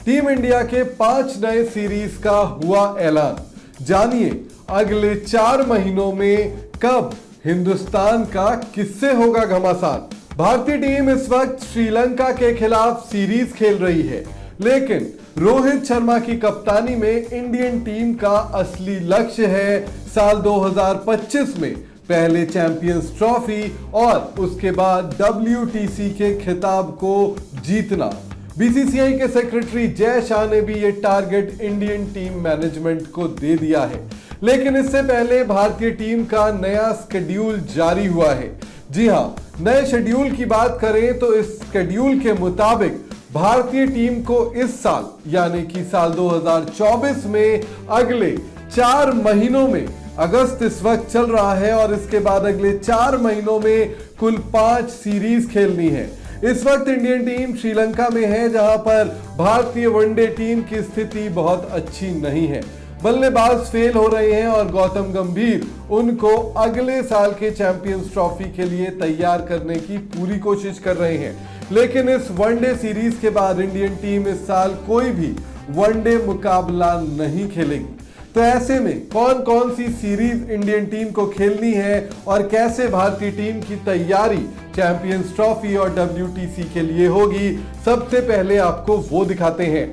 Team India के 5 नए series का हुआ ऐलान। जानिए अगले 4 महीनों में कब हिंदुस्तान का किससे होगा घमासान। भारतीय टीम इस वक्त श्रीलंका के खिलाफ सीरीज खेल रही है, लेकिन रोहित शर्मा की कप्तानी में इंडियन टीम का असली लक्ष्य है साल 2025 में पहले चैंपियंस ट्रॉफी और उसके बाद WTC के खिताब को जीतना। बीसीसीआई के सेक्रेटरी जय शाह ने भी ये टारगेट इंडियन टीम मैनेजमेंट को दे दिया है, लेकिन इससे पहले भारतीय टीम का नया शेड्यूल जारी हुआ है। जी हां, नए शेड्यूल की बात करें तो इस शेड्यूल के मुताबिक भारतीय टीम को इस साल यानी कि साल 2024 में अगले 4 महीनों में, अगस्त इस वक्त चल रहा है और इसके बाद अगले 4 महीनों में कुल 5 सीरीज खेलनी है। इस वक्त इंडियन टीम श्रीलंका में है, जहां पर भारतीय वनडे टीम की स्थिति बहुत अच्छी नहीं है। बल्लेबाज फेल हो रहे हैं और गौतम गंभीर उनको अगले साल के चैंपियंस ट्रॉफी के लिए तैयार करने की पूरी कोशिश कर रहे हैं। लेकिन इस वनडे सीरीज के बाद इंडियन टीम इस साल कोई भी वनडे मुकाबला नहीं खेलेगी। तो ऐसे में कौन कौन सी सीरीज इंडियन टीम को खेलनी है और कैसे भारतीय टीम की तैयारी चैंपियंस ट्रॉफी और WTC के लिए होगी, सबसे पहले आपको वो दिखाते हैं।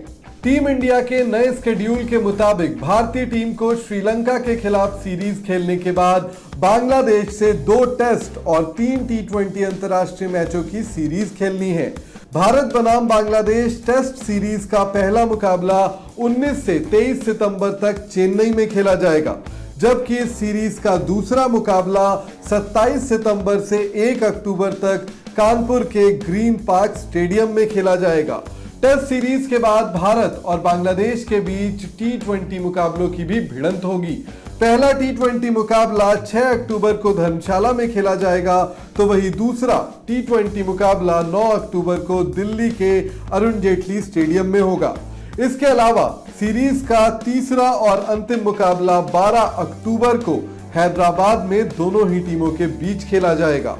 टीम इंडिया के नए शेड्यूल के मुताबिक भारतीय टीम को श्रीलंका के खिलाफ सीरीज खेलने के बाद बांग्लादेश से 2 टेस्ट और 3 T20 अंतरराष्ट्रीय मैचों की सीरीज खेलनी है। भारत बनाम बांग्लादेश टेस्ट सीरीज का पहला मुकाबला 19 से 23 सितंबर तक चेन्नई में खेला जाएगा, जबकि इस सीरीज का दूसरा मुकाबला 27 सितंबर से 1 अक्टूबर तक कानपुर के ग्रीन पार्क स्टेडियम में खेला जाएगा। टेस्ट सीरीज के बाद भारत और बांग्लादेश के बीच T20 मुकाबलों की भी भिड़ंत होगी। पहला T20 मुकाबला 6 अक्टूबर को धर्मशाला में खेला जाएगा, तो वही दूसरा T20 मुकाबला 9 अक्टूबर को दिल्ली के अरुण जेटली स्टेडियम में होगा। इसके अलावा सीरीज का तीसरा और अंतिम मुकाबला 12 अक्टूबर को हैदराबाद में दोनों ही टीमों के बीच खेला जाएगा।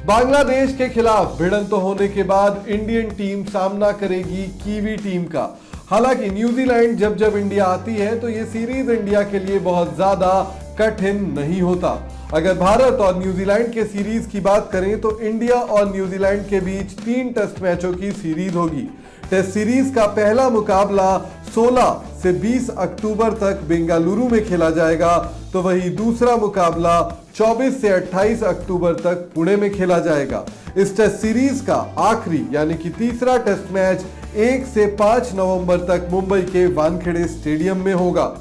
बांग्लादेश के खिलाफ भिड़ंत होने के बाद इंडियन टीम सामना करेगी कीवी टीम का। हालांकि न्यूजीलैंड जब इंडिया आती है तो ये सीरीज इंडिया के लिए बहुत ज्यादा कठिन नहीं होता। अगर भारत और न्यूजीलैंड के सीरीज की बात करें तो इंडिया और न्यूजीलैंड के बीच 3 टेस्ट मैचों की सीरीज होगी। टेस्ट सीरीज का पहला मुकाबला 16 से 20 अक्टूबर तक बेंगलुरु में खेला जाएगा, तो वही दूसरा मुकाबला 24 से 28 अक्टूबर तक पुणे में खेला जाएगा। इस टेस्ट सीरीज का आखिरी यानी कि तीसरा टेस्ट मैच 1 से 5 नवंबर तक मुंबई के वानखेड़े स्टेडियम में होगा।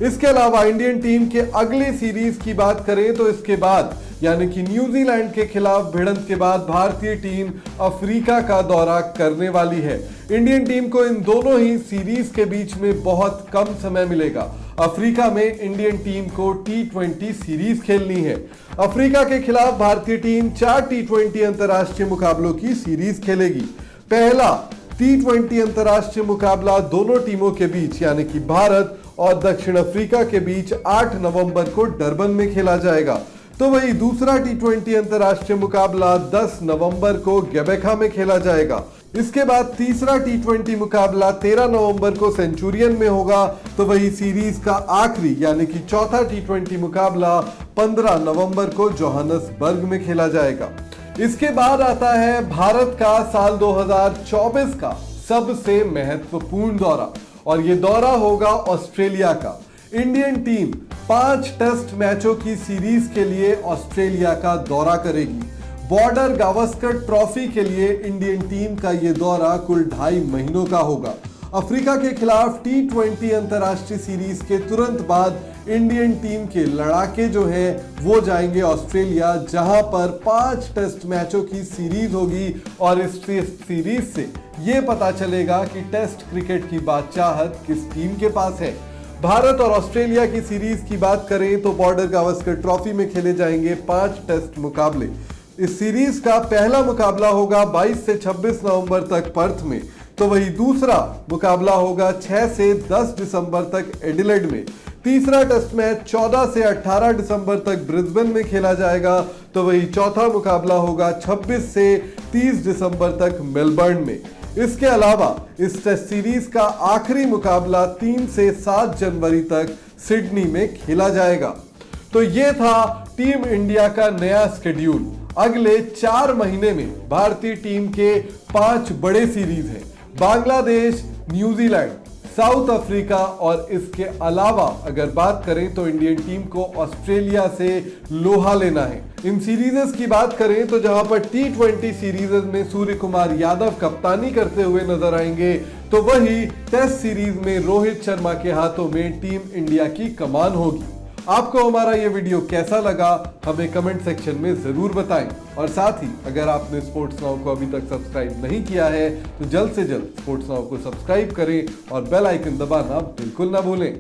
इसके अलावा इंडियन टीम के अगली सीरीज की बात करें तो इसके बाद यानी कि न्यूजीलैंड के खिलाफ भिड़ंत के बाद भारतीय टीम अफ्रीका का दौरा करने वाली है। इंडियन टीम को इन दोनों ही सीरीज के बीच में बहुत कम समय मिलेगा। अफ्रीका में इंडियन टीम को T20 सीरीज खेलनी है। अफ्रीका के खिलाफ भारतीय टीम 4 T20 अंतरराष्ट्रीय मुकाबलों की सीरीज खेलेगी। पहला T20 अंतरराष्ट्रीय मुकाबला दोनों टीमों के बीच यानी कि भारत और दक्षिण अफ्रीका के बीच 8 नवंबर को डरबन में खेला जाएगा, तो वही दूसरा T20 अंतरराष्ट्रीय मुकाबला 10 नवंबर को गैबेका में खेला जाएगा। इसके बाद तीसरा T20 मुकाबला 13 नवंबर को सेंचुरियन में होगा, तो वही सीरीज का आखिरी यानी कि चौथा T20 मुकाबला 15 नवंबर को जोहानसबर्ग में खेला जाएगा। इसके बाद आता है भारत का साल 2024 का सबसे महत्वपूर्ण दौरा, और ये दौरा होगा ऑस्ट्रेलिया का। इंडियन टीम 5 टेस्ट मैचों की सीरीज के लिए ऑस्ट्रेलिया का दौरा करेगी। बॉर्डर गावस्कर ट्रॉफी के लिए इंडियन टीम का ये दौरा कुल 2.5 महीनों का होगा। अफ्रीका के खिलाफ T20 अंतरराष्ट्रीय सीरीज के तुरंत बाद इंडियन टीम के लड़ाके जो हैं वो जाएंगे ऑस्ट्रेलिया, जहां पर 5 टेस्ट मैचों की सीरीज होगी और इस सीरीज से ये पता चलेगा कि टेस्ट क्रिकेट की बादशाहत किस टीम के पास है। भारत और ऑस्ट्रेलिया की सीरीज की बात करें तो बॉर्डर गावस्कर ट्रॉफी में खेले जाएंगे 5 टेस्ट मुकाबले। इस सीरीज का पहला मुकाबला होगा 22 से 26 नवंबर तक पर्थ में, तो वही दूसरा मुकाबला होगा 6 से 10 दिसंबर तक एडिलेड में। तीसरा टेस्ट मैच 14 से 18 दिसंबर तक ब्रिस्बेन में खेला जाएगा, तो वही चौथा मुकाबला होगा 26 से 30 दिसंबर तक मेलबर्न में। इसके अलावा इस टेस्ट सीरीज का आखिरी मुकाबला 3 से 7 जनवरी तक सिडनी में खेला जाएगा। तो ये था टीम इंडिया का नया शेड्यूल। अगले 4 महीने में भारतीय टीम के 5 बड़े सीरीज हैं। बांग्लादेश, न्यूजीलैंड, साउथ अफ्रीका और इसके अलावा अगर बात करें तो इंडियन टीम को ऑस्ट्रेलिया से लोहा लेना है। इन सीरीजेस की बात करें तो जहां पर T20 सीरीजेस में सूर्य कुमार यादव कप्तानी करते हुए नजर आएंगे, तो वही टेस्ट सीरीज में रोहित शर्मा के हाथों में टीम इंडिया की कमान होगी। आपको हमारा ये वीडियो कैसा लगा हमें कमेंट सेक्शन में जरूर बताएं, और साथ ही अगर आपने स्पोर्ट्स नाउ को अभी तक सब्सक्राइब नहीं किया है तो जल्द से जल्द स्पोर्ट्स नाउ को सब्सक्राइब करें और बेल आइकन दबाना बिल्कुल ना भूलें।